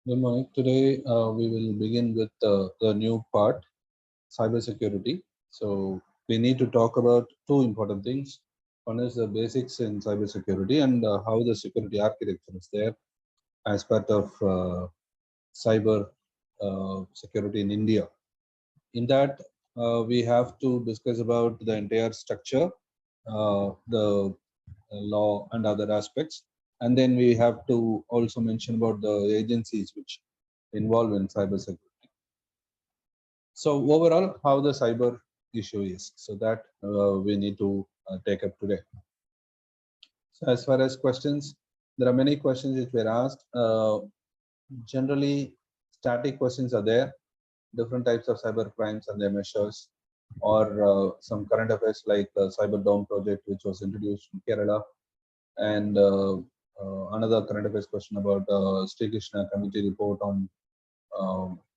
Good morning. Today we will begin with the new part, cybersecurity. So we need to talk about two important things. One is the basics in cybersecurity and how the security architecture is there as part of cyber security in India. In that, we have to discuss about the entire structure, the law and other aspects, and then we have to also mention about the agencies which involved in cybersecurity. So overall, how the cyber issue is, so that we need to take up today. So as far as questions, there are many questions which were asked. Generally, static questions are there, different types of cyber crimes and their measures, or some current affairs like Cyber Dome project, which was introduced in Kerala, and another current affairs question about Sri Krishna committee report on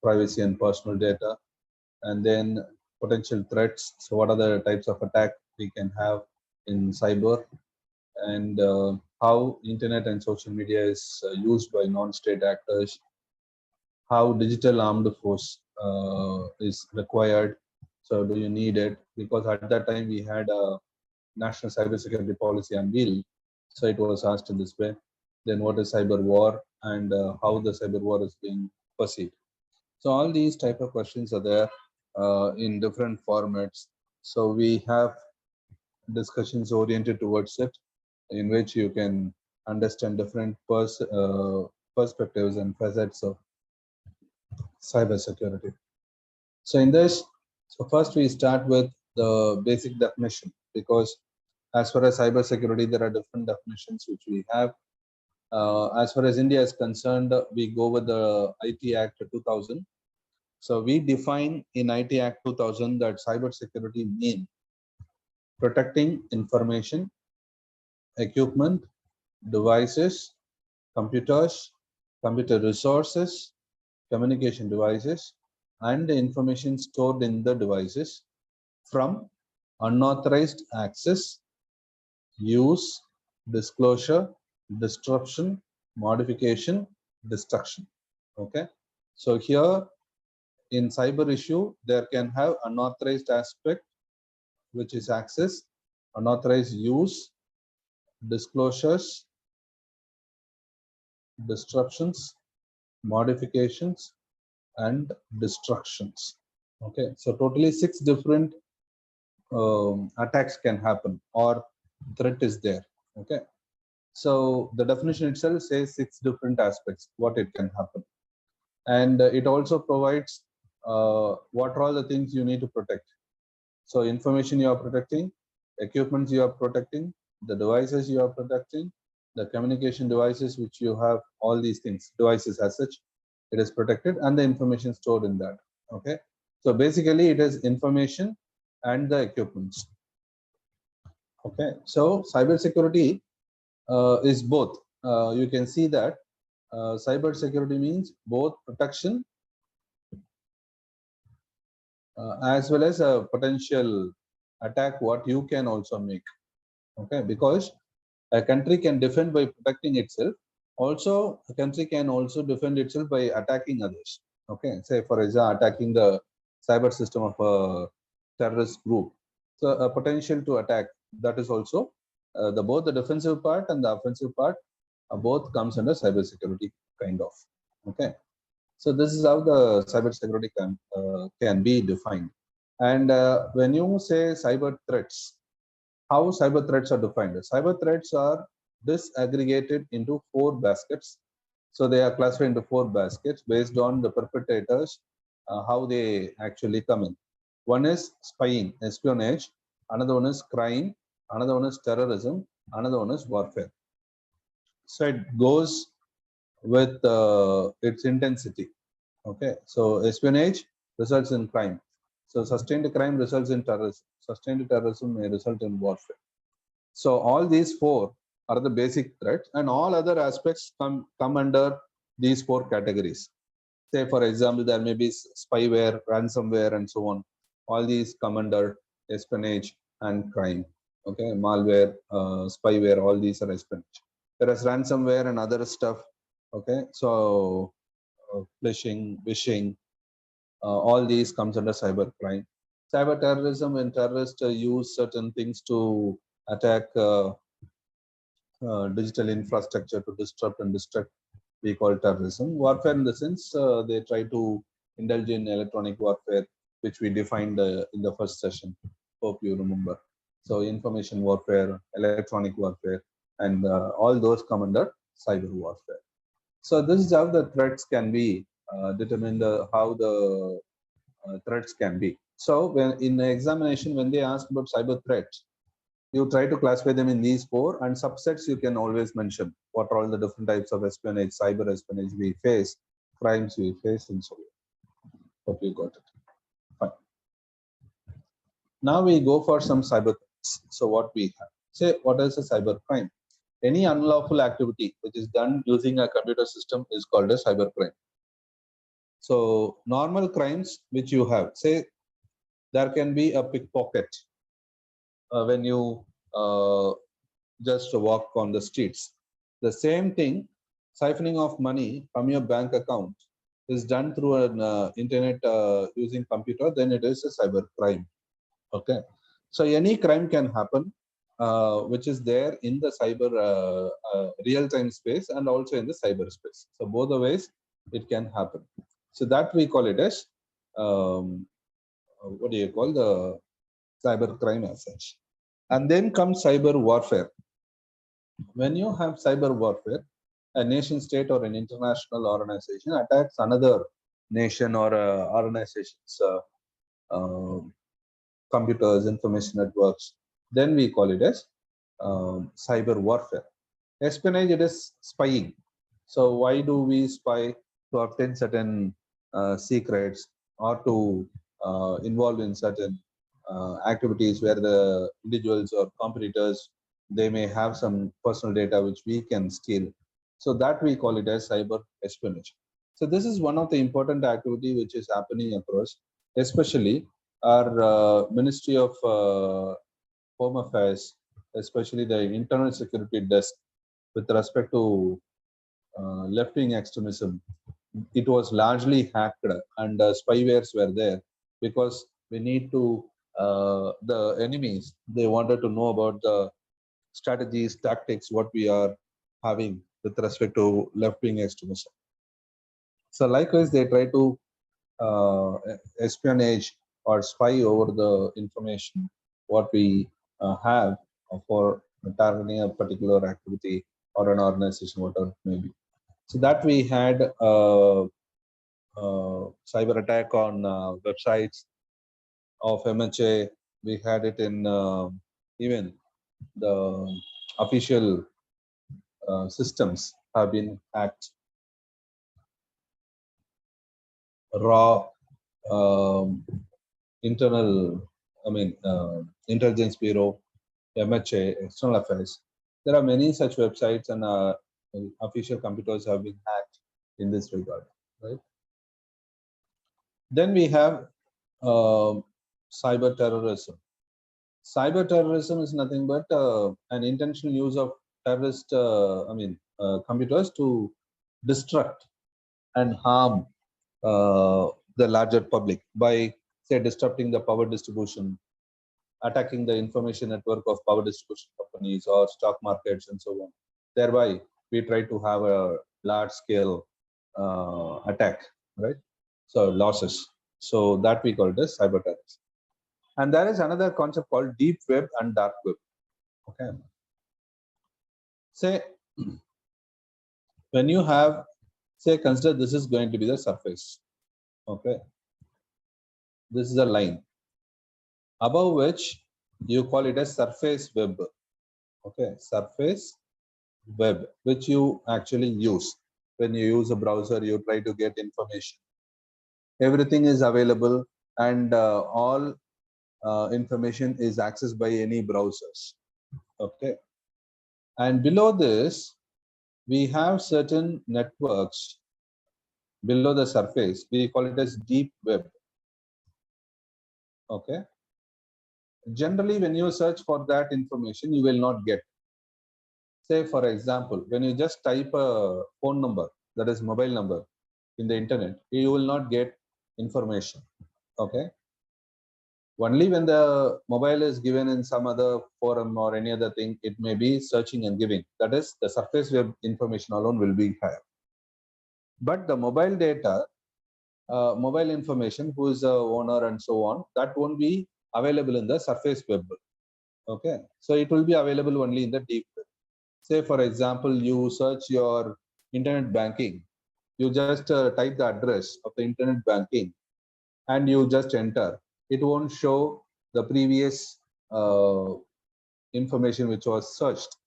privacy and personal data, and then potential threats. So, what are the types of attack we can have in cyber, and how internet and social media is used by non-state actors, how digital armed force is required. So, do you need it? Because at that time we had a national cybersecurity policy unveiled. So it was asked in this way. Then what is cyber war and how the cyber war is being perceived. So all these type of questions are there in different formats. So we have discussions oriented towards it, in which you can understand different perspectives and facets of cybersecurity. So in this, so first we start with the basic definition, because as far as cybersecurity, there are different definitions which we have. As far as India is concerned, we go with the IT Act 2000. So we define in IT Act 2000 that cybersecurity means protecting information, equipment, devices, computers, computer resources, communication devices, and the information stored in the devices from unauthorized access, use, disclosure, disruption, modification, destruction. Okay. So here in cyber issue, there can have unauthorized aspect, which is access, unauthorized use, disclosures, disruptions, modifications, and destructions. Okay. So totally 6 different attacks can happen, or threat is there. Okay. So the definition itself says 6 different aspects what it can happen, and it also provides what are all the things you need to protect. So information you are protecting, equipments you are protecting, the devices you are protecting, the communication devices which you have, all these things, devices as such, it is protected, and the information stored in that. Okay. So basically it is information and the equipments. Okay. So cybersecurity is both. You can see that cyber security means both protection as well as a potential attack what you can also make. Okay, because a country can defend by protecting itself. Also, a country can also defend itself by attacking others. Okay, say for example, attacking the cyber system of a terrorist group. So a potential to attack, that is also the both the defensive part and the offensive part both comes under cybersecurity kind of. Okay. So this is how the cybersecurity can be defined. And when you say cyber threats, how cyber threats are defined? Cyber threats are disaggregated into 4 baskets. So they are classified into 4 baskets based on the perpetrators, how they actually come in. One is spying, espionage. Another one is crime. Another one is terrorism. Another one is warfare. So it goes with its intensity. Okay, so espionage results in crime. So sustained crime results in terrorism. Sustained terrorism may result in warfare. So all these 4 are the basic threats, and all other aspects come under these 4 categories. Say for example, there may be spyware, ransomware, and so on. All these come under espionage and crime. Okay, malware, spyware, all these are espionage. Whereas ransomware and other stuff. Okay, so phishing, wishing, all these comes under cyber crime. Cyber terrorism, when terrorists use certain things to attack digital infrastructure to disrupt and destruct, we call terrorism. Warfare in the sense they try to indulge in electronic warfare, which we defined in the first session. Hope you remember. So information warfare, electronic warfare, and all those come under cyber warfare. So this is how the threats can be determined, how the threats can be. So when in the examination, when they ask about cyber threats, you try to classify them in these four, and subsets you can always mention what are all the different types of espionage, cyber espionage we face, crimes we face, and so on. Hope you got it. Fine. Now we go for some cyber threats. So what we have, say, what is a cyber crime? Any unlawful activity which is done using a computer system is called a cyber crime. So normal crimes which you have, say, there can be a pickpocket when you just walk on the streets. The same thing, siphoning of money from your bank account is done through an internet using computer, then it is a cyber crime. Okay, so any crime can happen which is there in the cyber real-time space and also in the cyberspace. So both the ways it can happen. So that we call it as what do you call the cyber crime as such. And then comes cyber warfare. When you have cyber warfare, a nation state or an international organization attacks another nation or organization's computers, information networks, then we call it as cyber warfare. Espionage, it is spying. So why do we spy? To obtain certain secrets or to involve in certain activities where the individuals or competitors, they may have some personal data which we can steal. So that we call it as cyber espionage. So this is one of the important activity which is happening across, especially our Ministry of Home Affairs, especially the Internal Security Desk, with respect to left-wing extremism. It was largely hacked and spywares were there because we need to the enemies, they wanted to know about the strategies, tactics, what we are having with respect to left-wing extremism. So likewise, they try to espionage or spy over the information what we have for targeting a particular activity or an organization, whatever it may be. So that we had cyber attack on websites of MHA. We had it in even the official systems have been hacked. Raw internal, intelligence bureau, MHA, external affairs. There are many such websites and official computers have been hacked in this regard, right? Then we have cyber terrorism. Cyber terrorism is nothing but an intentional use of terrorist, computers to destruct and harm the larger public by, say, disrupting the power distribution, attacking the information network of power distribution companies or stock markets and so on. Thereby, we try to have a large-scale attack, right? So losses. So that we call it as cyber terrorism. And there is another concept called deep web and dark web. Okay. Say, when you have, say, consider this is going to be the surface. Okay. This is a line above which you call it as surface web. Okay. Surface web, which you actually use. When you use a browser, you try to get information. Everything is available and all information is accessed by any browsers. Okay. And below this, we have certain networks below the surface. We call it as deep web. Okay. Generally, when you search for that information, you will not get. Say, for example, when you just type a phone number, that is mobile number, in the internet, you will not get information. Okay. Only when the mobile is given in some other forum or any other thing, it may be searching and giving. That is, the surface web information alone will be higher. But the mobile data, mobile information, who is the owner and so on, that won't be available in the surface web. Okay. So it will be available only in the deep web. Say, for example, you search your internet banking, you just type the address of the internet banking and you just enter. It won't show the previous information which was searched.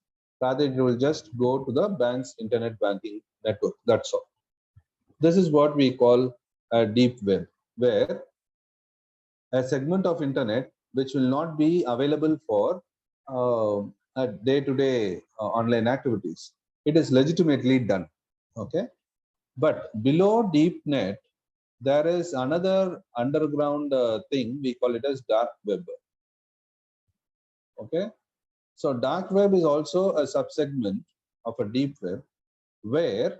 Rather, it will just go to the bank's internet banking network. That's all. This is what we call a deep web, where a segment of internet which will not be available for day-to-day online activities. It is legitimately done. Okay. But below deep net, there is another underground thing, we call it as dark web. Okay. So dark web is also a subsegment of a deep web, where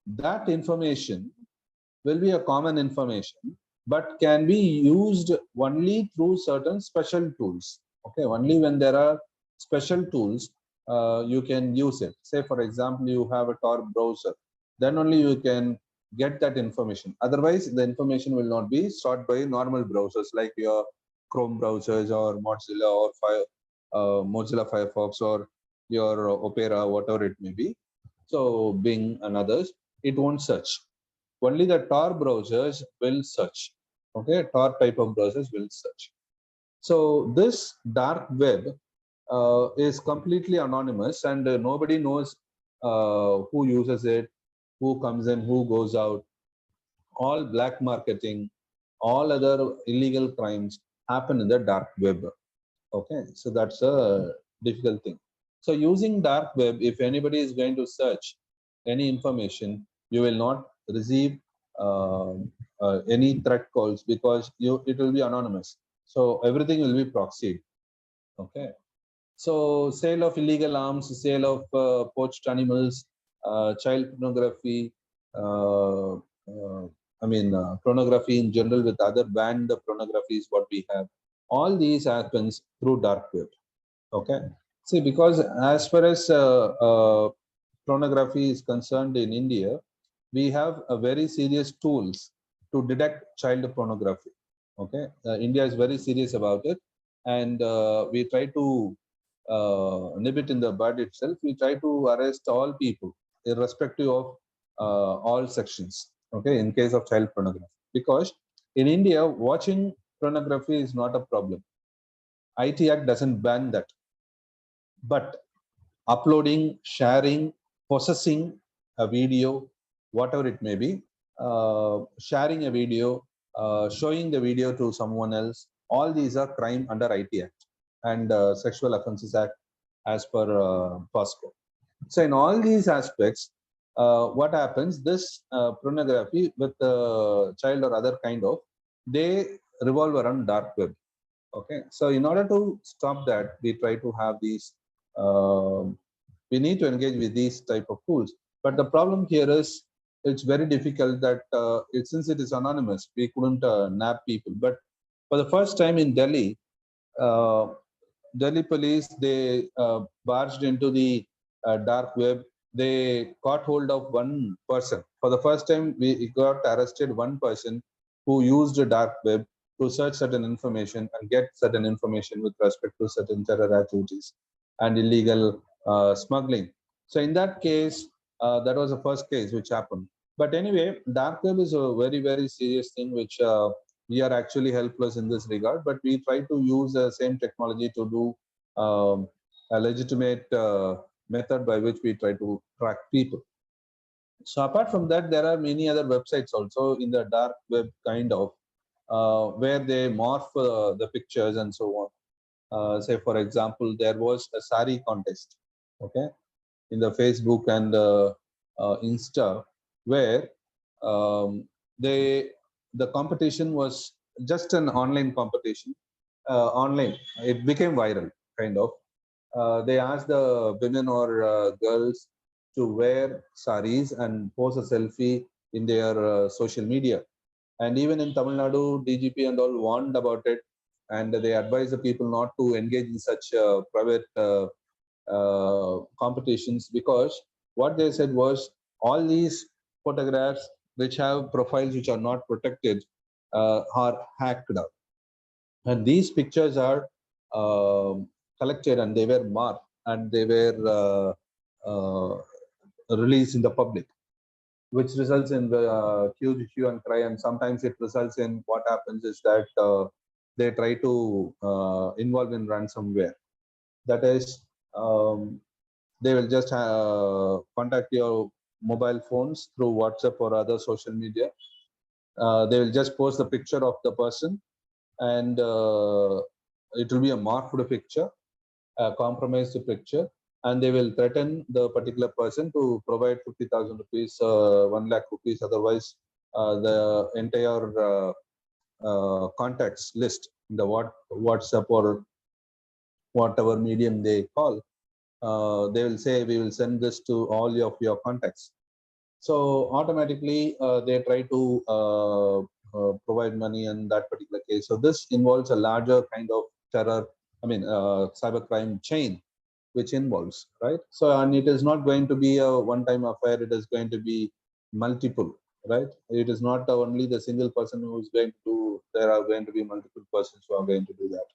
that information will be a common information, but can be used only through certain special tools. Okay. Only when there are special tools, you can use it. Say, for example, you have a Tor browser, then only you can get that information. Otherwise, the information will not be sought by normal browsers like your Chrome browsers or Mozilla or Mozilla Firefox or your Opera, whatever it may be. So Bing and others, it won't search. Only the Tor browsers will search. Okay, Tor type of browsers will search. So this dark web is completely anonymous, and nobody knows who uses it, who comes in, who goes out. All black marketing, all other illegal crimes happen in the dark web. Okay, so that's a difficult thing. So using dark web, if anybody is going to search any information, you will not receive any threat calls, because it will be anonymous. So everything will be proxied. Okay. So sale of illegal arms, sale of poached animals, child pornography, uh, pornography in general with other banned pornography is what we have. All these happens through dark web. Okay. See, because as far as pornography is concerned in India, we have a very serious tools to detect child pornography. Okay. India is very serious about it, and we try to nib it in the bud itself. We try to arrest all people, irrespective of all sections. Okay, in case of child pornography, because in India, watching pornography is not a problem. IT Act doesn't ban that, but uploading, sharing, possessing a video, whatever it may be, sharing a video, showing the video to someone else, all these are crime under IT Act and Sexual Offences Act as per POSCO. So in all these aspects, what happens, this pornography with child or other kind of, they revolve around dark web. Okay, so in order to stop that, we try to have these, we need to engage with these type of tools. But the problem here is, it's very difficult that since it is anonymous, we couldn't nab people. But for the first time in Delhi, uh, Delhi police, they barged into the dark web. They caught hold of one person. For the first time, we got arrested one person who used the dark web to search certain information and get certain information with respect to certain terror activities and illegal smuggling. So in that case, that was the first case which happened. But anyway, dark web is a very, very serious thing which we are actually helpless in this regard, but we try to use the same technology to do a legitimate method by which we try to track people. So apart from that, there are many other websites also in the dark web kind of, where they morph the pictures and so on. Say, for example, there was a sari contest, okay, in the Facebook and Insta, where um, they the competition was just an online competition. Online, it became viral, kind of. They asked the women or girls to wear saris and pose a selfie in their social media. And even in Tamil Nadu, DGP and all warned about it, and they advise the people not to engage in such private competitions, because what they said was all these photographs which have profiles which are not protected are hacked up, and these pictures are collected and they were marked and they were uh, released in the public, which results in the huge hue and cry. And sometimes it results in what happens is that they try to involve in ransomware. That is, um, they will just contact your mobile phones through WhatsApp or other social media. They will just post the picture of the person, and it will be a marked picture, a compromised picture, and they will threaten the particular person to provide 50,000 rupees, 1 lakh rupees, otherwise the entire contacts list in the WhatsApp or whatever medium they call. They will say, we will send this to all of your contacts. So automatically they try to provide money in that particular case. So this involves a larger kind of terror, cybercrime chain, which involves, right? So, and it is not going to be a one-time affair. It is going to be multiple, right? It is not only the single person who is going to do. There are going to be multiple persons who are going to do that.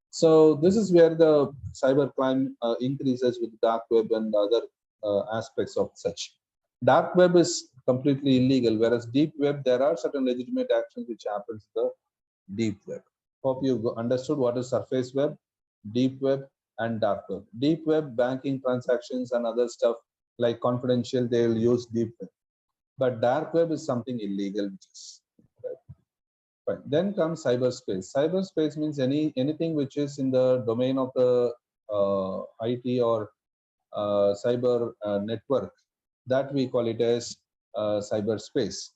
So this is where the cybercrime increases with dark web and other aspects of such. Dark web is completely illegal, whereas deep web, there are certain legitimate actions which happens in the deep web. Hope you understood what is surface web, deep web, and dark web. Deep web, banking transactions and other stuff like confidential, they will use deep web. But dark web is something illegal, which is right. Fine. Then comes cyberspace. Cyberspace means anything which is in the domain of the IT or cyber network, that we call it as cyberspace.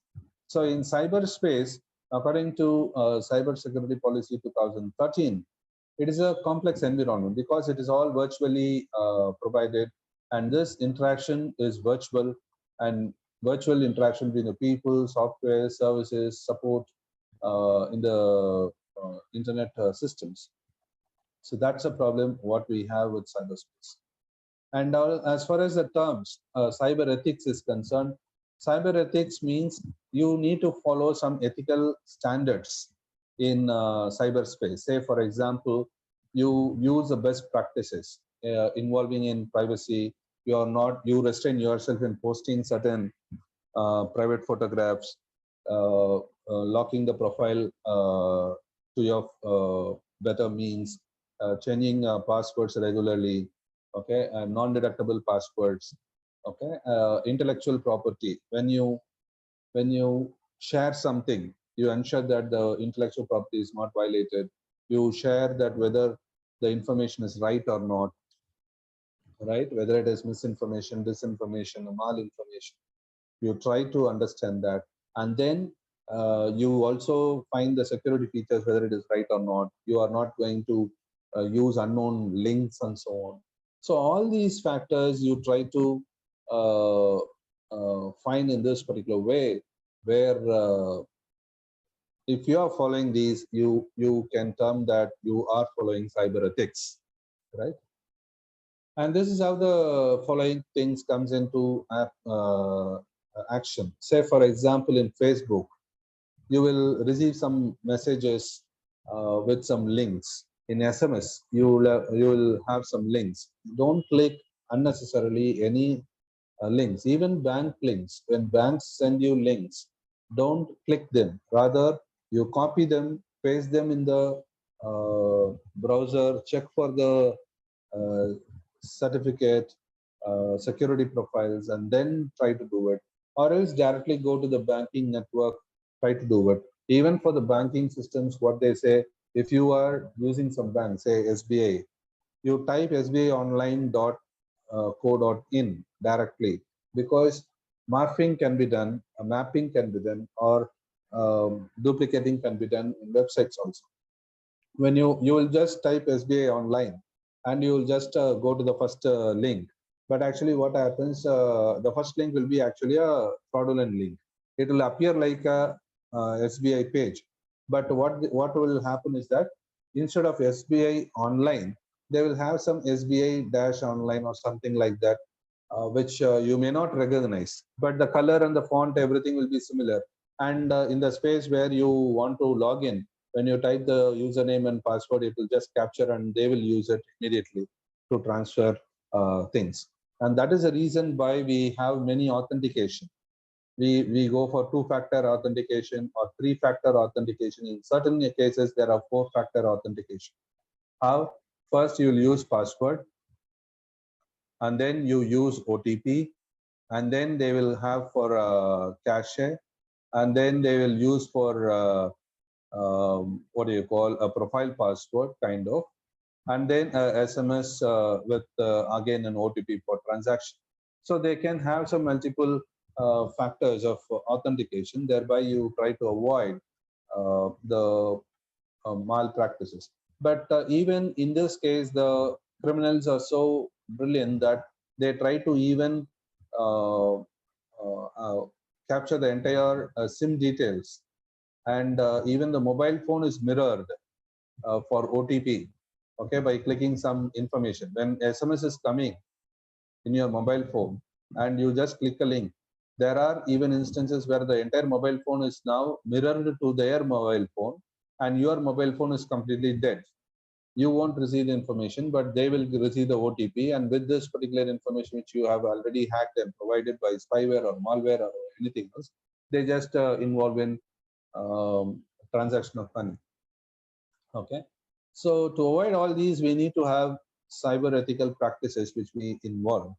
So in cyberspace, according to Cyber Security Policy 2013, it is a complex environment because it is all virtually provided, and this interaction is virtual, and virtual interaction between the people, software, services, support in the internet systems. So that's a problem what we have with cyberspace. And as far as the terms cyber ethics is concerned, cyber ethics means you need to follow some ethical standards in cyberspace. Say, for example, you use the best practices involving in privacy. You restrain yourself in posting certain private photographs, locking the profile to your better means, changing passwords regularly, okay, non-deductible passwords, okay, intellectual property. When you share something, you ensure that the intellectual property is not violated. You share that whether the information is right or not, right? Whether it is misinformation, disinformation, or malinformation. You try to understand that, and then you also find the security features, whether it is right or not. You are not going to use unknown links and so on. So all these factors you try to find in this particular way, where if you are following these, you can term that you are following cyber ethics, right? And this is how the following things comes into action. Say, for example, in Facebook, you will receive some messages with some links. In SMS, you will have some links. Don't click unnecessarily any links, even bank links. When banks send you links, don't click them. Rather, you copy them, paste them in the browser, check for the uh, certificate, security profiles, and then try to do it. Or else directly go to the banking network, try to do it. Even for the banking systems, what they say, if you are using some bank, say SBI, you type sbiionline.co.in directly, because morphing can be done, mapping can be done, or duplicating can be done in websites also. When you will just type SBI online, and you will just go to the first link, but actually what happens, the first link will be actually a fraudulent link. it will appear like a SBI page. But what will happen is that instead of SBI online, they will have some SBI dash online or something like that, which you may not recognize. But the color and the font, everything will be similar. And in the space where you want to log in, when you type the username and password, it will just capture and they will use it immediately to transfer things. And that is the reason why we have many authentication. We go for two-factor authentication or three-factor authentication. In certain cases, there are four-factor authentication. How? First, you'll use password, and then you use OTP, and then they will have for cache, and then they will use for what do you call, a profile password kind of, and then SMS with again an OTP for transaction. So they can have some multiple factors of authentication. Thereby, you try to avoid the malpractices. But even in this case, the criminals are so brilliant that they try to even uh, capture the entire SIM details, and even the mobile phone is mirrored for OTP. Okay, by clicking some information. When SMS is coming in your mobile phone and you just click a link, there are even instances where the entire mobile phone is now mirrored to their mobile phone, and your mobile phone is completely dead. You won't receive the information, but they will receive the OTP, and with this particular information which you have already hacked and provided by spyware or malware or anything else, they just involve in transaction of money. Okay, so to avoid all these, we need to have cyber ethical practices which we involve.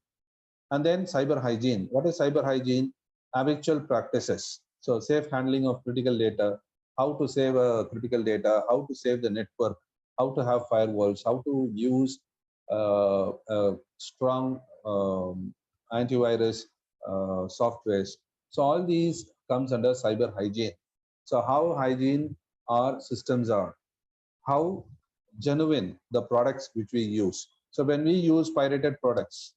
And then cyber hygiene. What is cyber hygiene? Habitual practices. So safe handling of critical data, how to save critical data, how to save the network, how to have firewalls, how to use strong antivirus softwares. So all these comes under cyber hygiene. So how hygiene our systems are, how genuine the products which we use. So when we use pirated products,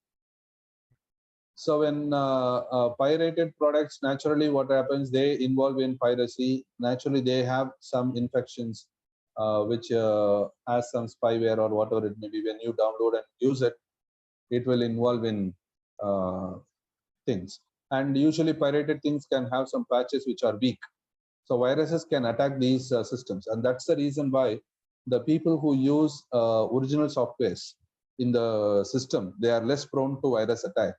so when pirated products, naturally what happens, they involve in piracy. Naturally, they have some infections which has some spyware or whatever it may be. When you download and use it, it will involve in uh, things. And usually pirated things can have some patches which are weak. So viruses can attack these systems. And that's the reason why the people who use original softwares in the system, they are less prone to virus attack,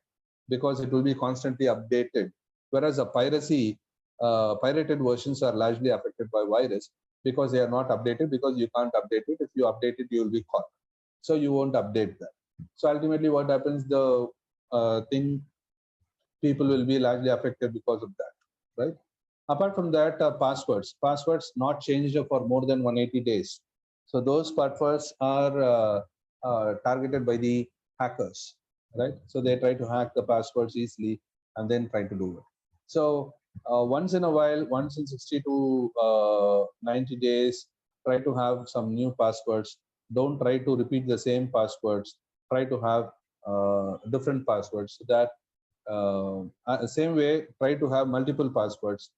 because it will be constantly updated. Whereas a piracy, pirated versions are largely affected by virus because they are not updated, because you can't update it. If you update it, you will be caught. So you won't update that. So ultimately what happens, the thing, people will be largely affected because of that, right? Apart from that, passwords not changed for more than 180 days. So those passwords are targeted by the hackers, right? So they try to hack the passwords easily and then try to do it. So once in a while, once in 60 to 90 days, try to have some new passwords. Don't try to repeat the same passwords. Try to have different passwords, so that same way, try to have multiple passwords.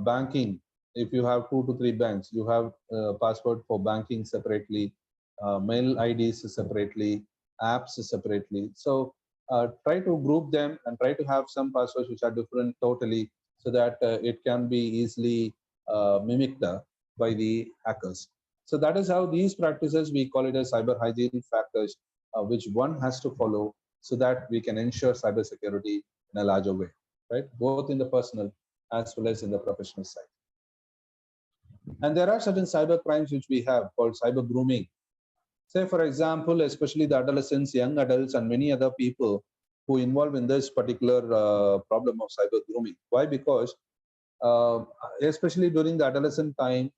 Banking, if you have 2 to 3 banks, you have password for banking separately, mail IDs separately, apps separately. So try to group them and try to have some passwords which are different totally, so that it can be easily mimicked by the hackers. So that is how these practices, we call it as cyber hygiene factors, which one has to follow, so that we can ensure cybersecurity in a larger way, right? Both in the personal as well as in the professional side. And there are certain cyber crimes which we have called cyber grooming. Say, for example, especially the adolescents, young adults, and many other people who involve in this particular problem of cyber grooming. Why? Because especially during the adolescent time,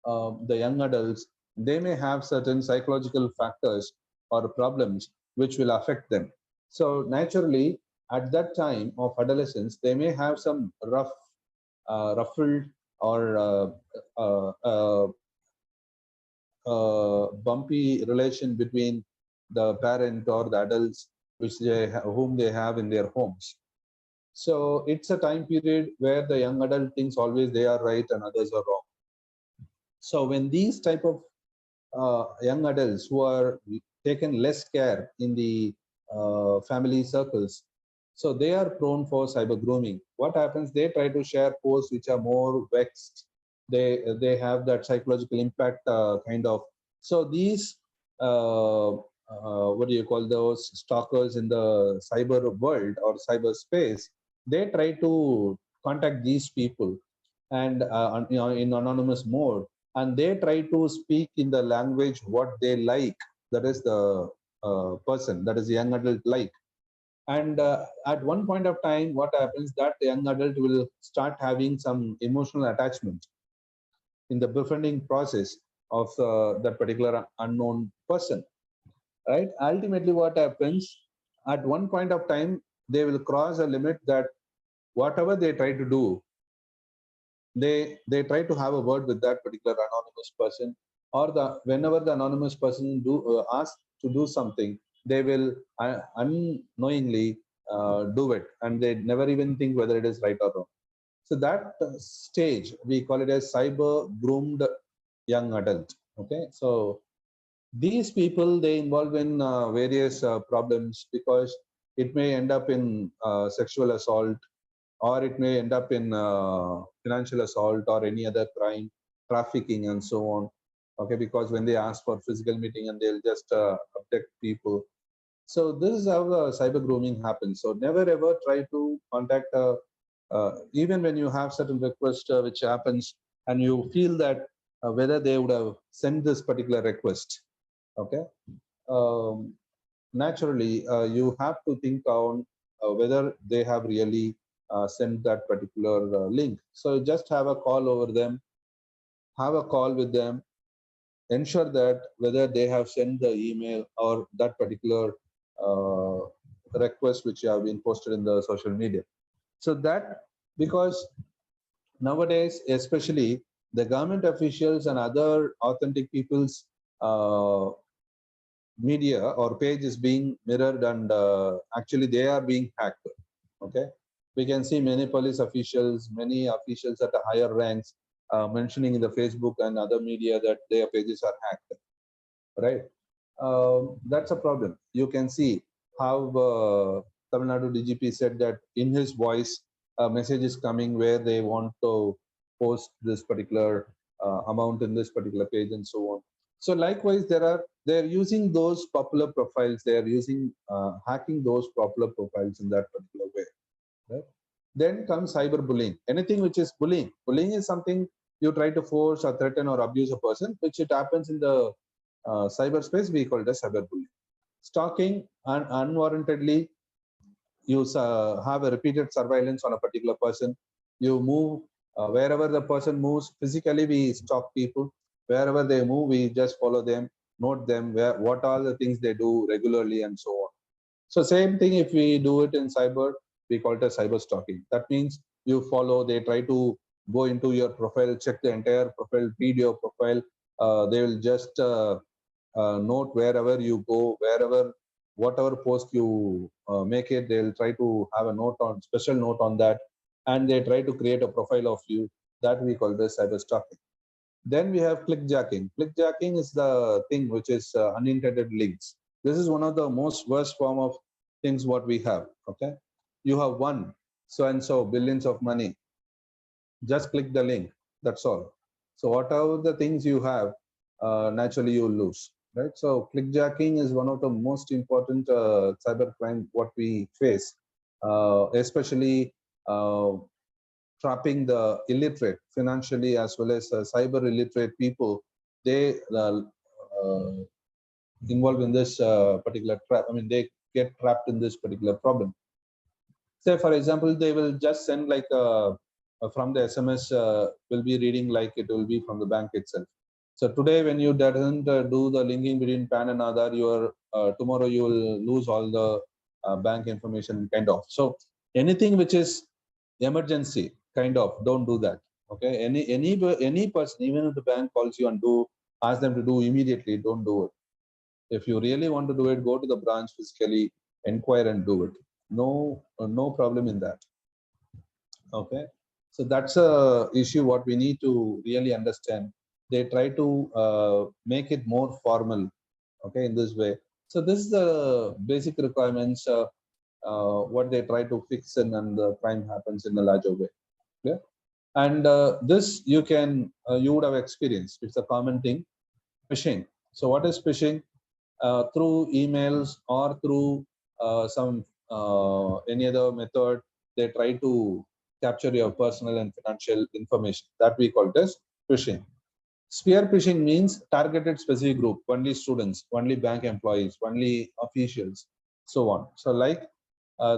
the young adults, they may have certain psychological factors or problems which will affect them. So naturally, at that time of adolescence, they may have some ruffled or bumpy relation between the parent or the adults whom they have in their homes. So it's a time period where the young adult thinks always they are right and others are wrong. So when these type of young adults who are taken less care in the family circles, so they are prone for cyber grooming. What happens? They try to share posts which are more vexed. They have that psychological impact kind of. So these what do you call those stalkers in the cyber world or cyberspace? They try to contact these people and in anonymous mode, and they try to speak in the language what they like, that is the person, that is the young adult like. And at one point of time, what happens, that young adult will start having some emotional attachment in the befriending process of that particular unknown person, right? Ultimately what happens, at one point of time they will cross a limit that whatever they try to do, they try to have a word with that particular anonymous person, or the whenever the anonymous person do ask to do something, they will unknowingly do it, and they never even think whether it is right or wrong. So that stage we call it as cyber groomed young adult. Okay, so these people, they involve in various problems, because it may end up in sexual assault, or it may end up in financial assault or any other crime, trafficking, and so on. Okay, because when they ask for physical meeting and they'll just abduct people. So this is how cyber grooming happens. So never ever try to contact, even when you have certain request which happens, and you feel that whether they would have sent this particular request. Okay, um, naturally you have to think on whether they have really sent that particular link. So just have a call over them, have a call with them, ensure that whether they have sent the email or that particular uh, request which have been posted in the social media. So that, because nowadays especially the government officials and other authentic people's uh, media or page is being mirrored, and actually they are being hacked. Okay, we can see many police officials, many officials at the higher ranks mentioning in the Facebook and other media that their pages are hacked, right? That's a problem. You can see how Tamil Nadu DGP said that in his voice a message is coming where they want to post this particular amount in this particular page and so on. So likewise, they're using those popular profiles. They are using hacking those popular profiles in that particular way. Right? Then comes cyberbullying. Anything which is bullying. Bullying is something you try to force or threaten or abuse a person, which it happens in the cyberspace. We call it as cyberbullying. Stalking, and unwarrantedly you have a repeated surveillance on a particular person. You move wherever the person moves physically. We stalk people wherever they move. We just follow them, note them, what all the things they do regularly, and so on. So same thing if we do it in cyber, we call it as cyber stalking. That means you follow, they try to go into your profile, check the entire profile, feed your profile. They will just note wherever you go, wherever, whatever post you make it, they'll try to have a note on, special note on that, and they try to create a profile of you. That we call this cyber stalking. Then we have clickjacking. Clickjacking is the thing which is unintended links. This is one of the most worst form of things what we have. Okay, you have won so and so billions of money. Just click the link. That's all. So whatever the things you have, naturally you lose. Right. So clickjacking is one of the most important cyber crime what we face, especially uh, trapping the illiterate financially as well as cyber illiterate people. They uh, involved in this particular trap. I mean, they get trapped in this particular problem. Say, for example, they will just send like from the SMS will be reading like it will be from the bank itself. So today, when you doesn't do the linking between PAN and Aadhaar, your tomorrow you will lose all the bank information, kind of. So anything which is emergency, kind of, don't do that. Okay, any person, even if the bank calls you and ask them to do immediately, don't do it. If you really want to do it, go to the branch physically, inquire and do it. No problem in that. Okay, so that's a issue what we need to really understand. They try to make it more formal, okay, in this way. So this is the basic requirements, what they try to fix, and the crime happens in a larger way. Yeah. And this you can you would have experienced, it's a common thing. Phishing. So what is phishing? Through emails or through some any other method, they try to capture your personal and financial information, that we call it as phishing. Spear phishing means targeted specific group, only students, only bank employees, only officials, so on. So like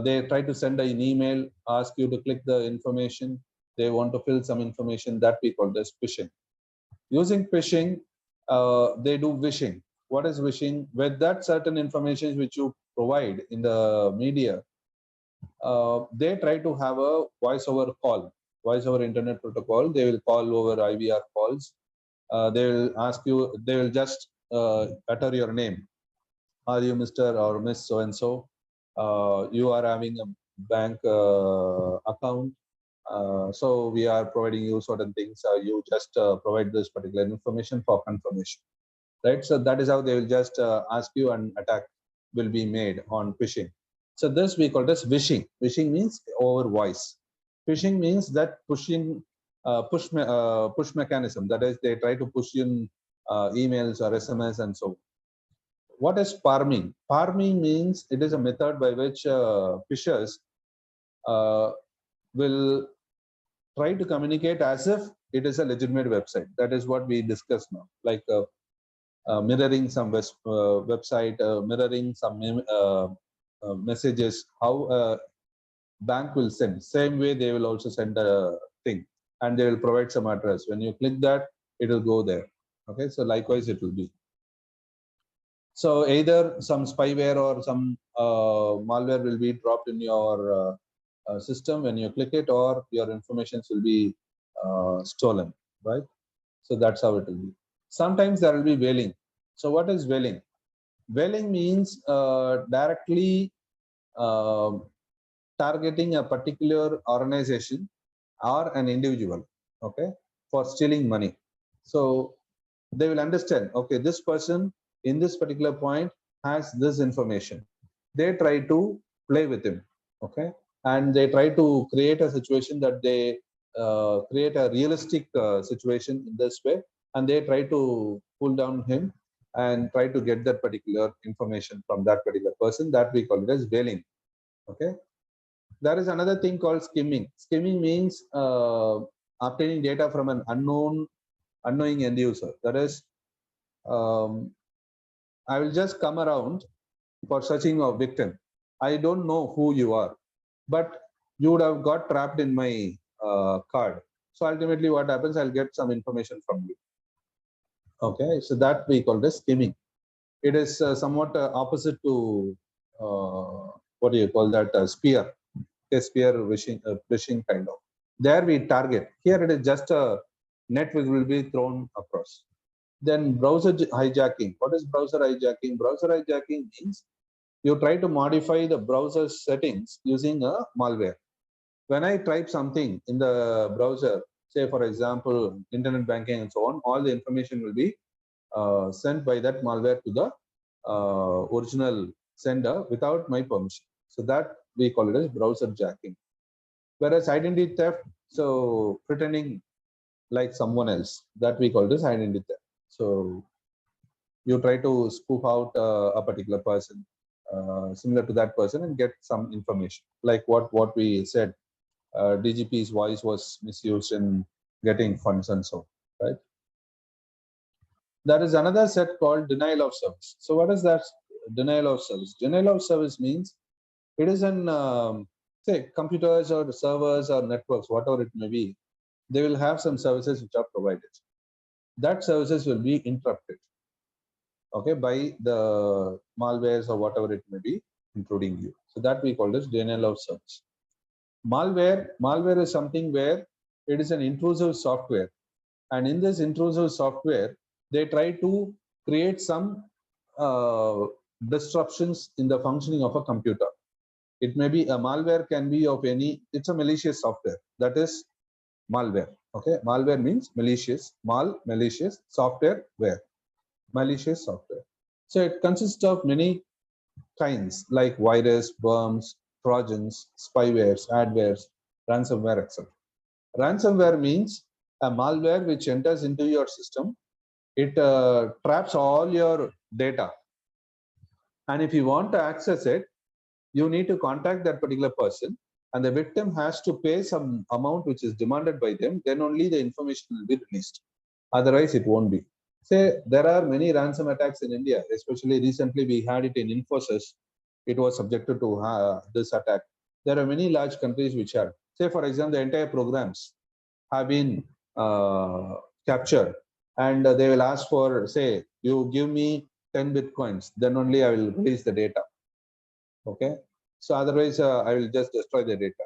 they try to send an email, ask you to click the information, they want to fill some information, that we call this phishing. Using phishing, they do wishing. What is wishing? With that certain information which you provide in the media, they try to have a voice over call, voice over internet protocol. They will call over IVR calls. They will ask you, they will just utter your name. Are you Mr. or Miss so and so? You are having a bank account, so we are providing you certain things. You just provide this particular information for confirmation, right? So that is how they will just ask you, and attack will be made on phishing. So this we call this wishing. Wishing means over voice. Phishing means that pushing, push mechanism. That is, they try to push in emails or SMS and so. What is farming? Farming means it is a method by which fishers uh, will try to communicate as if it is a legitimate website. That is what we discussed now, like mirroring some website, mirroring some messages, how a bank will send. Same way they will also send a thing, and they will provide some address. When you click that, it will go there. Okay, so likewise it will be. So either some spyware or some malware will be dropped in your system when you click it, or your information will be stolen, right? So that's how it will be. Sometimes there will be whaling. So what is whaling? Whaling means directly uh, targeting a particular organization or an individual, okay, for stealing money. So they will understand, okay, this person in this particular point has this information. They try to play with him, okay, and they try to create a situation that they create a realistic situation in this way, and they try to pull down him and try to get that particular information from that particular person, that we call it as whaling. Okay, there is another thing called skimming. Skimming means obtaining data from an unknowing end user. That is, um, I will just come around for searching a victim. I don't know who you are, but you would have got trapped in my card. So ultimately, what happens? I'll get some information from you. Okay, so that we call this skimming. It is somewhat opposite to what do you call that? Spear. A spear wishing kind of. There we target. Here it is just a net which will be thrown across. Then browser hijacking. What is browser hijacking? Browser hijacking means you try to modify the browser settings using a malware. When I type something in the browser, say for example, internet banking and so on, all the information will be sent by that malware to the original sender without my permission. So that we call it as browser jacking. Whereas identity theft, so pretending like someone else, that we call this identity theft. So you try to spoof out a particular person, similar to that person, and get some information, like what we said. DGP's voice was misused in getting funds and so, right? There is another set called denial of service. So what is that denial of service? Denial of service means it is an say computers or servers or networks, whatever it may be, they will have some services which are provided. That services will be interrupted, okay, by the malwares or whatever it may be, including you. So that we call this denial of service. Malware is something where it is an intrusive software, and in this intrusive software, they try to create some uh, disruptions in the functioning of a computer. It may be a malware, can be of any, it's a malicious software. That is malware. Okay, malware means malicious, malicious, software, ware, malicious software. So it consists of many kinds like virus, worms, trojans, spywares, adwares, ransomware, etc. Ransomware means a malware which enters into your system. It traps all your data, and if you want to access it, you need to contact that particular person, and the victim has to pay some amount which is demanded by them. Then only the information will be released. Otherwise, it won't be. Say there are many ransom attacks in India, especially recently we had it in Infosys. It was subjected to this attack. There are many large countries which have. Say, for example, the entire programs have been captured, and they will ask for, say, you give me 10 bitcoins, then only I will release the data. Okay, so otherwise I will just destroy the data.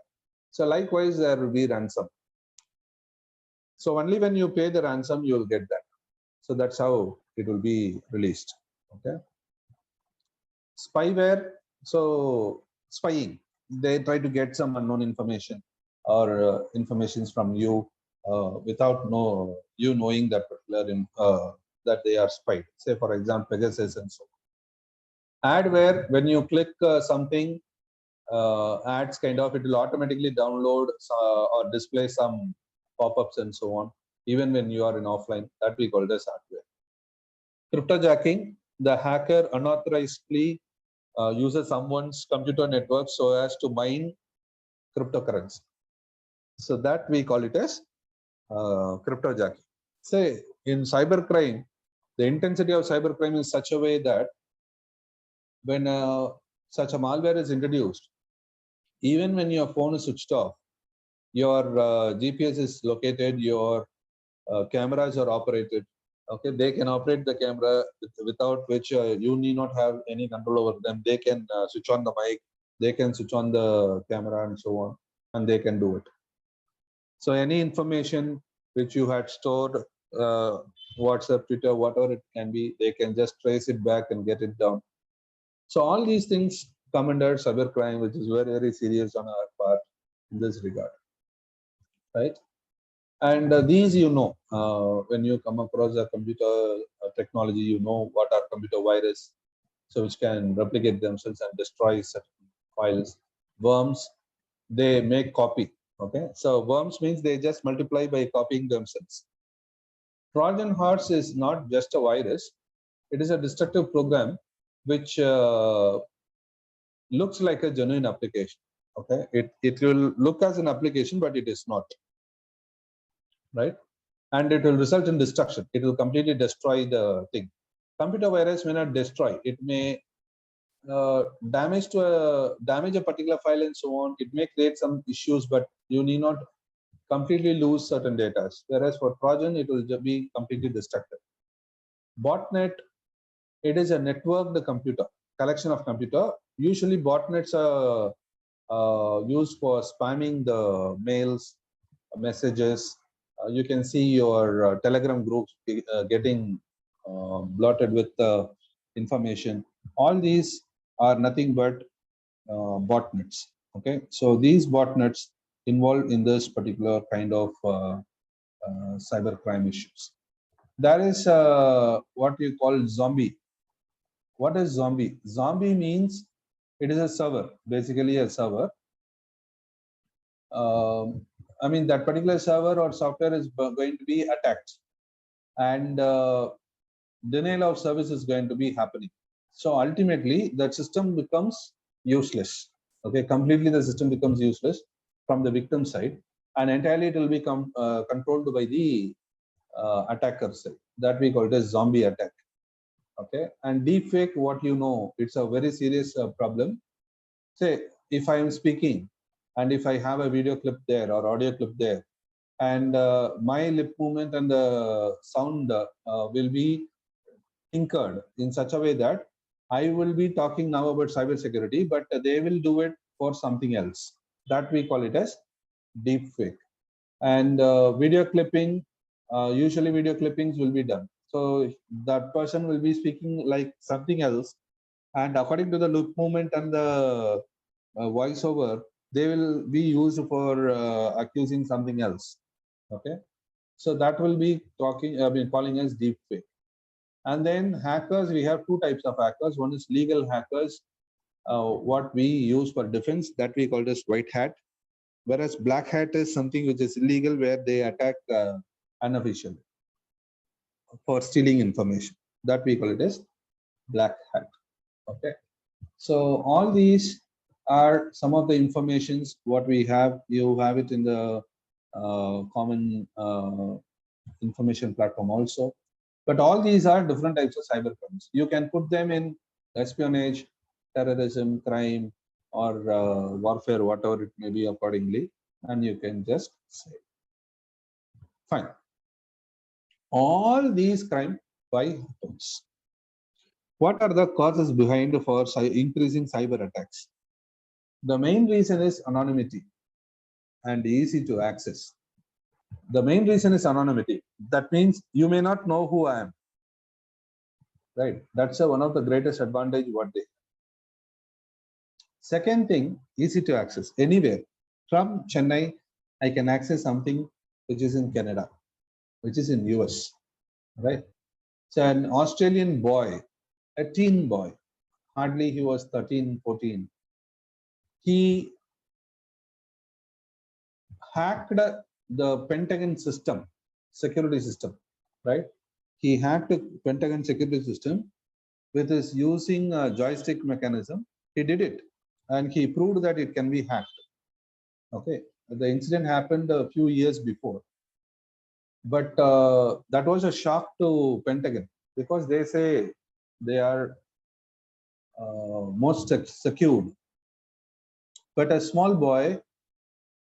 So likewise, there will be ransom. So only when you pay the ransom, you will get that. So that's how it will be released. Okay. Spyware. So spying, they try to get some unknown information or informations from you without you knowing that particular that they are spied. Say for example, Pegasus and so on. Adware, when you click something, ads kind of, it will automatically download or display some pop-ups and so on, even when you are in offline. That we call it as hardware. Cryptojacking, the hacker unauthorizedly uses someone's computer network so as to mine cryptocurrency. So that we call it as cryptojacking. Say in cybercrime, the intensity of cybercrime is such a way that when such a malware is introduced, even when your phone is switched off, your GPS is located, your cameras are operated. Okay, they can operate the camera without which you need not have any control over them. They can switch on the mic, they can switch on the camera and so on, and they can do it. So any information which you had stored, WhatsApp, Twitter, whatever it can be, they can just trace it back and get it down. So all these things come under cybercrime, which is very, very serious on our part in this regard, right? And these, when you come across a computer technology, you know what are computer virus, so which can replicate themselves and destroy certain files. Worms, they make copy. Okay, so worms means they just multiply by copying themselves. Trojan horse is not just a virus; it is a destructive program which looks like a genuine application. Okay, it will look as an application, but it is not. Right? And it will result in destruction. It will completely destroy the thing. Computer virus may not destroy. It may damage a particular file and so on. It may create some issues, but you need not completely lose certain data. Whereas for Trojan, it will be completely destructive. Botnet, it is a networked computer, collection of computer. Usually botnets are used for spamming the mails, messages. You can see your Telegram groups getting blotted with information. All these are nothing but botnets. Okay, so these botnets involved in this particular kind of cybercrime issues. There is what you call zombie. What is zombie? Zombie means it is a server, basically a server. I mean, that particular server or software is going to be attacked, and denial of service is going to be happening. So ultimately, that system becomes useless. Okay, completely the system becomes useless from the victim side, and entirely it will become controlled by the attacker side. That we call it as zombie attack. Okay, and deepfake, what you know, it's a very serious problem. Say, if I am speaking, and if I have a video clip there or audio clip there, and my lip movement and the sound will be incurred in such a way that I will be talking now about cybersecurity, but they will do it for something else. That we call it as deepfake. And video clipping, usually video clippings will be done. So that person will be speaking like something else, and according to the lip movement and the voiceover, they will be used for accusing something else. Okay, so that will be calling as deep fake. And then hackers, we have two types of hackers. One is legal hackers, what we use for defense, that we call as white hat. Whereas black hat is something which is illegal, where they attack unofficially for stealing information. That we call it as black hat. Okay. So all these are some of the informations what we have. You have it in the common information platform also. But all these are different types of cyber crimes. You can put them in espionage, terrorism, crime, or warfare, whatever it may be accordingly, and you can just say. Fine. All these crime, why happens? What are the causes behind for increasing cyber attacks? The main reason is anonymity and easy to access. The main reason is anonymity. That means you may not know who I am. Right? That's one of the greatest advantage what they have. Second thing, easy to access. Anywhere. From Chennai, I can access something which is in Canada, which is in US. Right? So an Australian boy, a teen boy, hardly he was 13, 14. He hacked the Pentagon system, security system, right? He hacked the Pentagon security system with his using a joystick mechanism. He did it, and he proved that it can be hacked. Okay, the incident happened a few years before, but that was a shock to Pentagon, because they say they are most secured. But a small boy,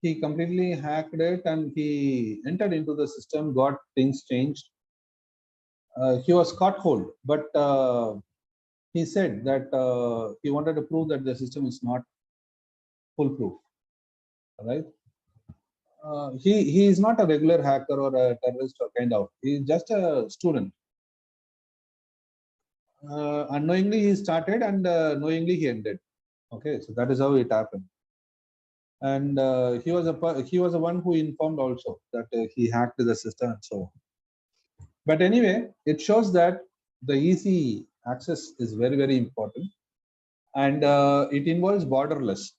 he completely hacked it and he entered into the system, got things changed. He was caught hold, but he said that he wanted to prove that the system is not foolproof, right? He is not a regular hacker or a terrorist or kind of. He is just a student. Unknowingly he started, and knowingly he ended. Okay, so that is how it happened. And he was the one who informed also that he hacked the system and so on. But anyway, it shows that the easy access is very, very important, and it involves borderless,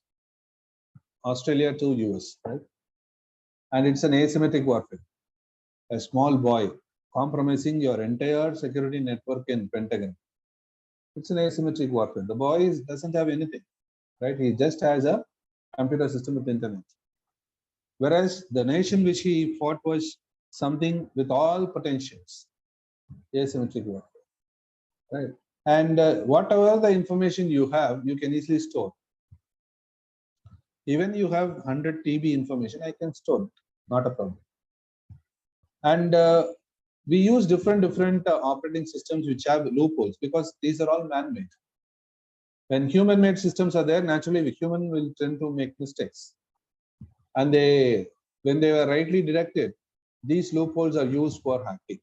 Australia to US, right? And it's an asymmetric warfare. A small boy compromising your entire security network in Pentagon. It's an asymmetric warfare. The boy doesn't have anything, right? He just has a computer system with internet. Whereas the nation which he fought was something with all potentials, asymmetric warfare, right? And whatever the information you have, you can easily store. Even you have 100 TB information, I can store it, not a problem. And we use different operating systems which have loopholes, because these are all man-made. When human-made systems are there, naturally the human will tend to make mistakes. And when they were rightly directed, these loopholes are used for hacking.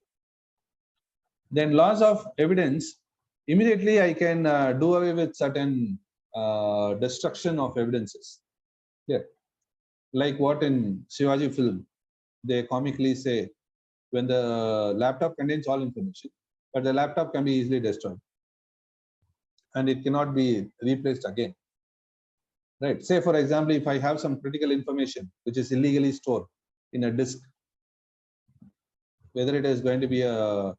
Then loss of evidence, immediately I can do away with certain destruction of evidences. Yeah, like what in Shivaji film, they comically say, when the laptop contains all information, but the laptop can be easily destroyed and it cannot be replaced again. Right? Say, for example, if I have some critical information which is illegally stored in a disk, whether it is going to be a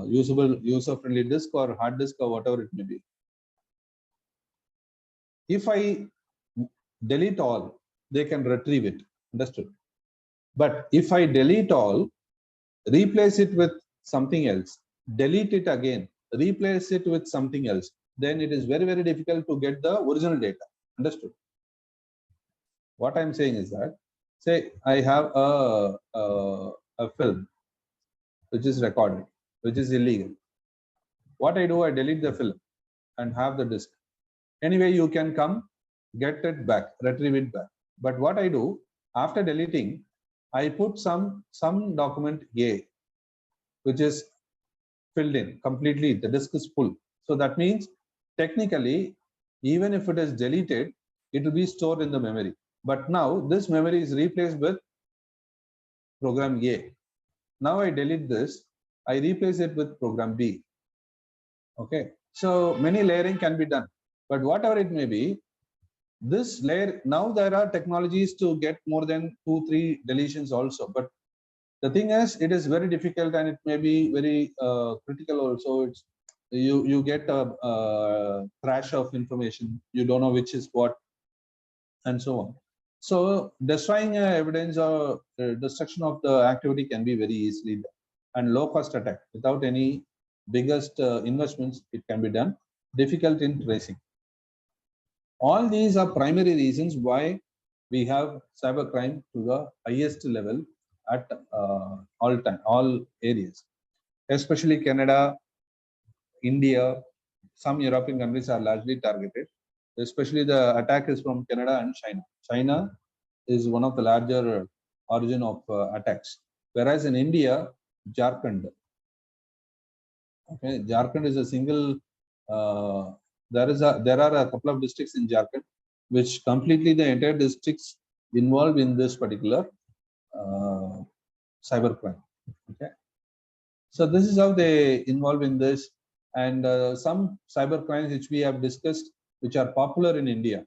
usable, user-friendly disk or hard disk or whatever it may be. If I delete all, they can retrieve it. Understood? But if I delete all, replace it with something else, delete it again, replace it with something else, then it is very, very difficult to get the original data. Understood? What I'm saying is that, say I have a film which is recorded, which is illegal. What I do, I delete the film and have the disk. Anyway, you can come, get it back, retrieve it back. But what I do, after deleting, I put some document A, which is filled in completely, the disk is full. So that means technically, even if it is deleted, it will be stored in the memory. But now this memory is replaced with program A. Now I delete this, I replace it with program B. Okay, so many layering can be done, but whatever it may be, this layer, now there are technologies to get more than 2-3 deletions also, but the thing is, it is very difficult and it may be very critical also. It's you get a crash of information, you don't know which is what, and so on. So destroying evidence or destruction of the activity can be very easily done, and low cost attack without any biggest investments, it can be done. Difficult in tracing. All these are primary reasons why we have cybercrime to the highest level at all areas, especially Canada, India. Some European countries are largely targeted. Especially the attack is from Canada and China. China is one of the larger origin of attacks, whereas in India, Jharkhand. Okay, Jharkhand is a single. There are a couple of districts in Jharkhand, which completely the entire districts involved in this particular cybercrime. Okay, so this is how they involve in this, and some cyber crimes which we have discussed, which are popular in India.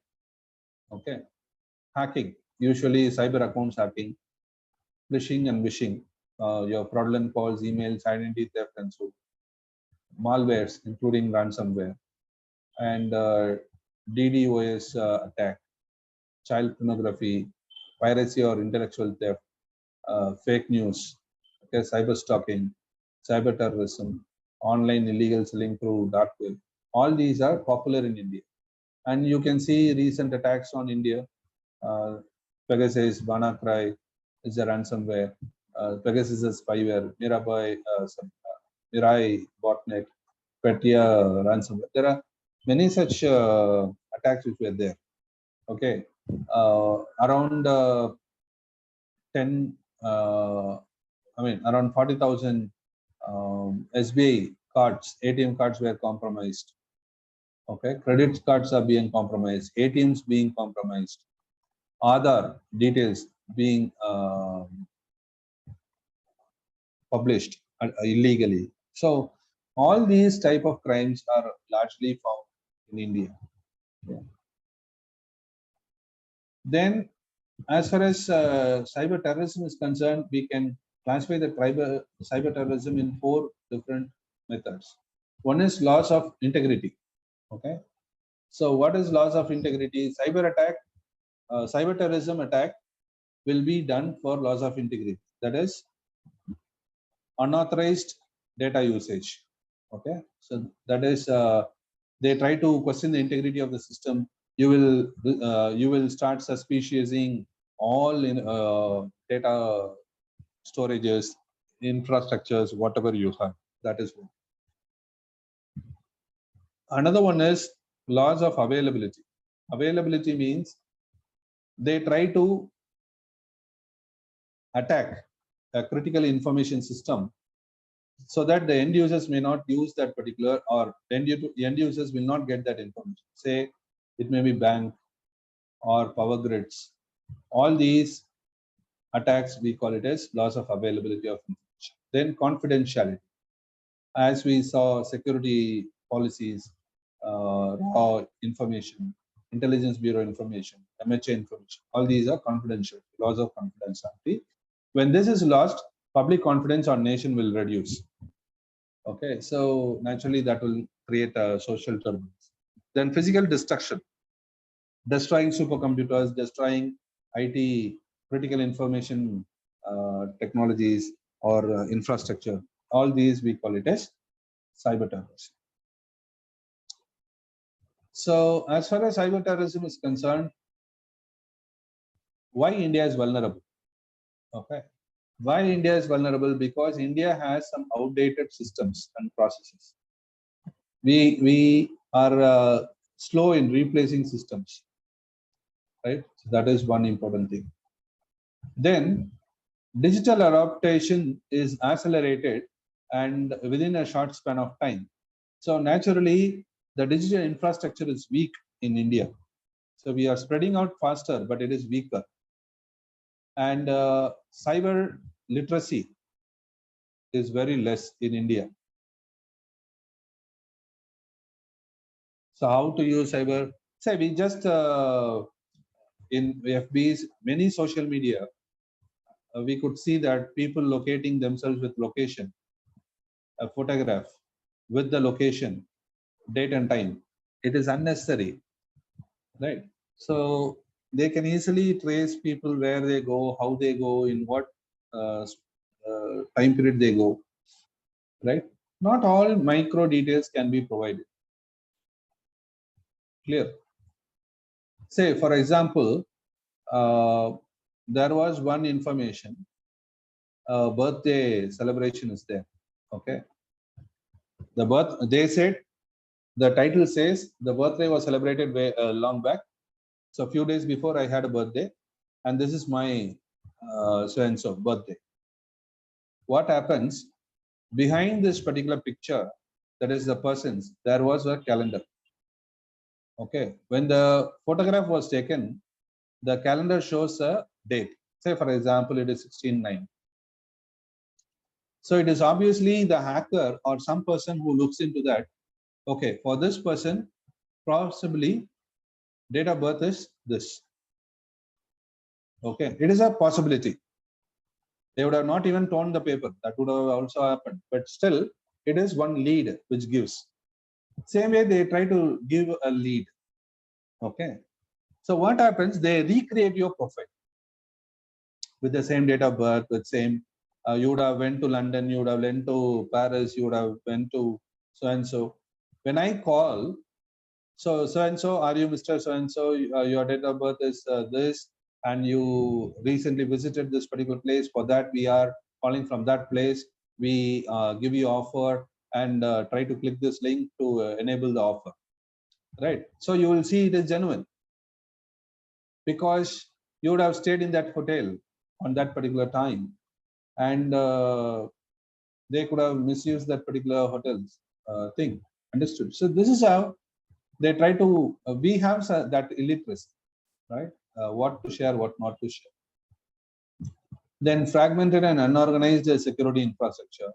Okay, hacking, usually cyber accounts hacking, phishing and wishing, your fraudulent calls, emails, identity theft, and so on. Malwares, including ransomware, and DDoS attack, child pornography, piracy or intellectual theft, fake news, okay, cyber stalking, cyber terrorism, online illegal selling through dark web. All these are popular in India. And you can see recent attacks on India. Pegasus, WannaCry is a ransomware. Pegasus is spyware. Mirai botnet, Petya ransomware. There are many such attacks which were there. Okay, around 10, around 40,000 SBI cards, ATM cards were compromised. Okay, credit cards are being compromised, ATMs being compromised, Aadhaar details being published illegally. So all these type of crimes are largely found in India. Yeah. Then, as far as cyber terrorism is concerned, we can classify the cyber terrorism in 4 different methods. One is loss of integrity. Okay, so what is loss of integrity? Cyber terrorism attack will be done for loss of integrity. That is unauthorized data usage. Okay, so that is they try to question the integrity of the system. You will start suspiciousing all in data storages, infrastructures, whatever you have. That is one. Another one is loss of availability. Availability means they try to attack a critical information system so that the end users may not use that particular, or end users will not get that information. Say it may be bank or power grids. All these attacks, we call it as loss of availability of information. Then confidentiality. As we saw, security policies, raw information, intelligence bureau information, MHA information, all these are confidential, loss of confidentiality. When this is lost, public confidence on nation will reduce. Okay, so naturally that will create a social turbulence. Then physical destruction, destroying supercomputers, destroying IT, critical information technologies or infrastructure. All these we call it as cyber terrorism. So as far as cyber terrorism is concerned, why India is vulnerable? Okay, why India is vulnerable? Because India has some outdated systems and processes. We are slow in replacing systems, right? So that is one important thing. Then digital adaptation is accelerated and within a short span of time. So naturally, the digital infrastructure is weak in India. So we are spreading out faster, but it is weaker. And cyber literacy is very less in India. So how to use cyber? Say we just in FBs, many social media, we could see that people locating themselves with location, a photograph with the location, date and time. It is unnecessary, right? So they can easily trace people where they go, how they go, in what time period they go, right? Not all micro details can be provided. Clear? Say, for example, there was one information, birthday celebration is there. Okay. They said, the title says the birthday was celebrated way long back. So a few days before I had a birthday, and this is my so and so birthday. What happens behind this particular picture, that is the person's, there was a calendar. Okay. When the photograph was taken, the calendar shows a date. Say, for example, it is 16/9. So it is obviously the hacker or some person who looks into that. Okay, for this person, possibly date of birth is this. Okay, it is a possibility. They would have not even torn the paper. That would have also happened. But still, it is one lead which gives. Same way they try to give a lead. Okay. So what happens? They recreate your profile with the same date of birth, with same. You would have went to London, you would have went to Paris, you would have went to so and so. When I call, so and so, are you Mr. So and so? Your date of birth is this, and you recently visited this particular place. For that, we are calling from that place. We give you offer and try to click this link to enable the offer. Right. So you will see it is genuine because you would have stayed in that hotel on that particular time, and they could have misused that particular hotel's thing. Understood? So this is how they try to. We have that illiteracy, right? What to share, what not to share. Then fragmented and unorganized security infrastructure.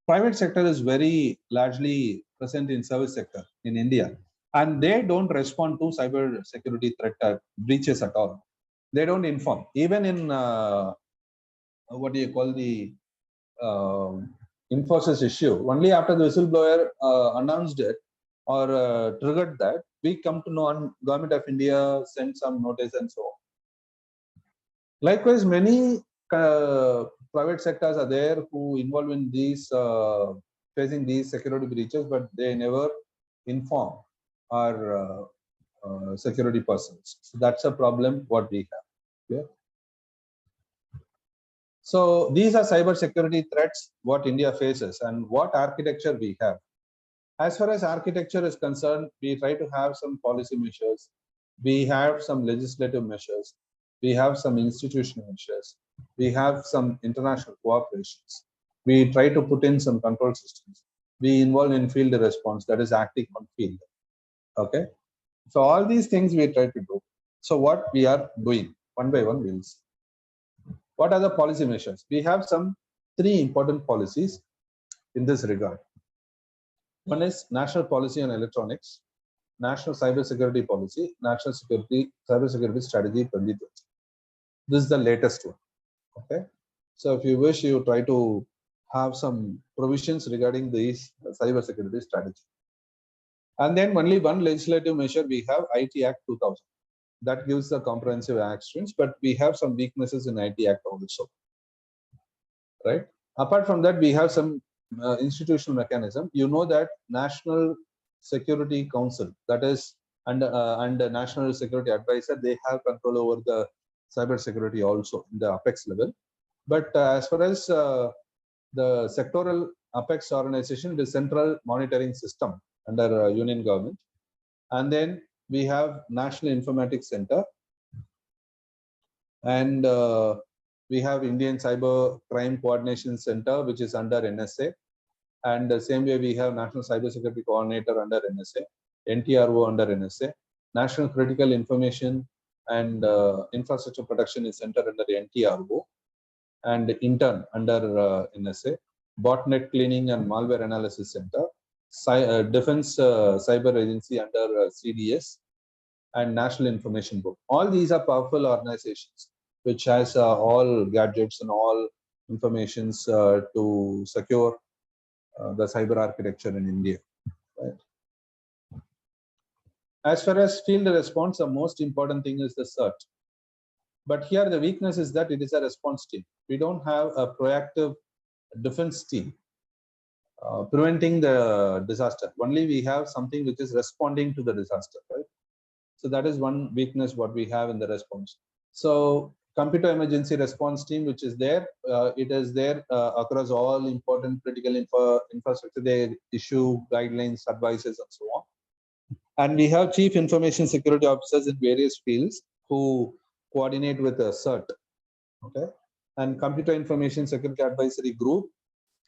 Private sector is very largely present in service sector in India, and they don't respond to cyber security threat breaches at all. They don't inform. Even in what do you call the Infosys issue, only after the whistleblower announced it or triggered that, we come to know, and Government of India sent some notice and so on. Likewise, many private sectors are there who involved in these facing these security breaches, but they never inform our security persons. So that's a problem what we have. Yeah. So these are cyber security threats what India faces and what architecture we have. As far as architecture is concerned, we try to have some policy measures. We have some legislative measures. We have some institutional measures. We have some international cooperations. We try to put in some control systems. We involve in field response, that is acting on field. Okay. So all these things we try to do. So what we are doing, one by one we'll see. What are the policy measures? We have some 3 important policies in this regard. One is National Policy on Electronics, National Cyber Security Policy, National Cyber Security Strategy 2020. This is the latest one. Okay. So if you wish, you try to have some provisions regarding these cyber security strategy. And then only one legislative measure we have, IT Act 2000. That gives the comprehensive actions, but we have some weaknesses in IT Act also. Right. Apart from that, we have some institutional mechanism. You know that National Security Council, that is, and the National Security Advisor, they have control over the cyber security also in the apex level. But as far as the sectoral apex organization, the central monitoring system under union government. And then we have National Informatics Center, and we have Indian Cyber Crime Coordination Center, which is under NSA. And the same way we have National Cyber Security Coordinator under NSA, NTRO under NSA, National Critical Information and Infrastructure Protection is centered under the NTRO, and intern under NSA, Botnet Cleaning and Malware Analysis Center, Defense Cyber Agency under CDS, and National Information Board. All these are powerful organizations which has all gadgets and all informations to secure the cyber architecture in India. Right. As far as field response, the most important thing is the CERT. But here the weakness is that it is a response team. We don't have a proactive defense team preventing the disaster. Only we have something which is responding to the disaster, right? So that is one weakness what we have in the response. So computer emergency response team, which is there, it is there across all important critical infrastructure. They issue guidelines, advices, and so on. And we have chief information security officers in various fields who coordinate with a CERT, okay? And computer information security advisory group,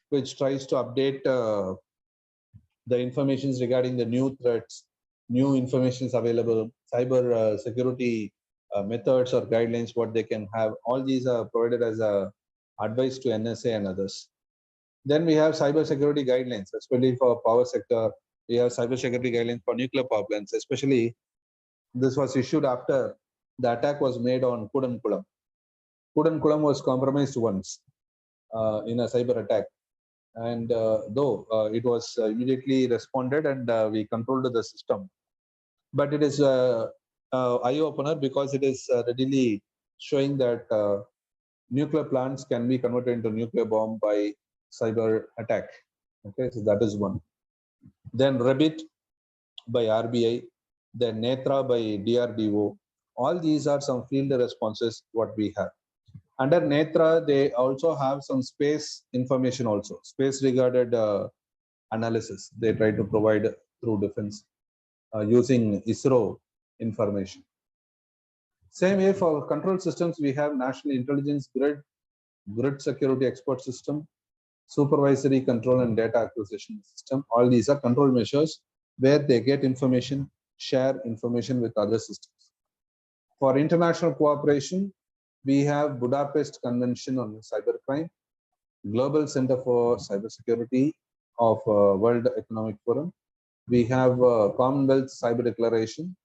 which tries to update the informations regarding the new threats, new informations available, cyber security methods or guidelines, what they can have. All these are provided as a advice to NSA and others. Then we have cyber security guidelines, especially for power sector. We have cyber security guidelines for nuclear power plants, especially this was issued after the attack was made on Kudankulam. Kudankulam was compromised once in a cyber attack. And though it was immediately responded and we controlled the system, but it is eye-opener because it is readily showing that nuclear plants can be converted into nuclear bomb by cyber attack. Okay, so that is one. Then Rabbit by RBI, then Netra by DRDO. All these are some field responses what we have. Under Netra, they also have some space information also, space regarded analysis. They try to provide through defense using ISRO information. Same way for control systems, we have National Intelligence Grid Security Expert System, Supervisory Control and Data Acquisition System. All these are control measures where they get information, share information with other systems. For international cooperation, we have Budapest Convention on Cybercrime, Global Center for Cybersecurity of World Economic Forum. We have Commonwealth Cyber Declaration.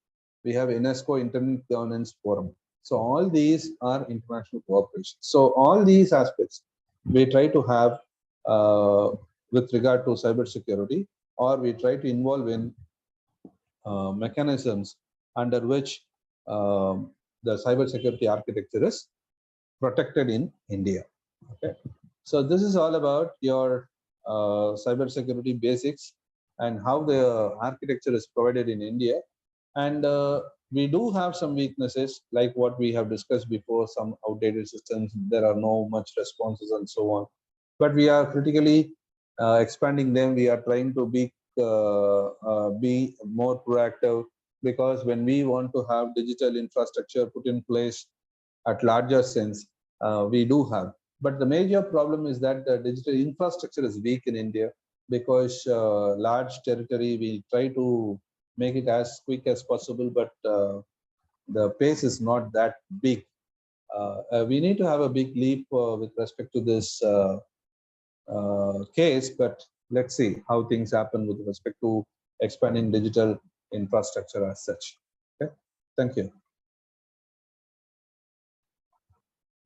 We have UNESCO Internet Governance Forum. So all these are international cooperation. So all these aspects we try to have with regard to cybersecurity, or we try to involve in mechanisms under which the cybersecurity architecture is protected in India. Okay, so this is all about your cybersecurity basics and how the architecture is provided in India. And we do have some weaknesses like what we have discussed before, some outdated systems, there are no much responses and so on. But we are critically expanding them. We are trying to be more proactive, because when we want to have digital infrastructure put in place at larger sense, we do have. But the major problem is that the digital infrastructure is weak in India, because large territory, we try to make it as quick as possible, but the pace is not that big. We need to have a big leap with respect to this case, but let's see how things happen with respect to expanding digital infrastructure as such. Okay, thank you.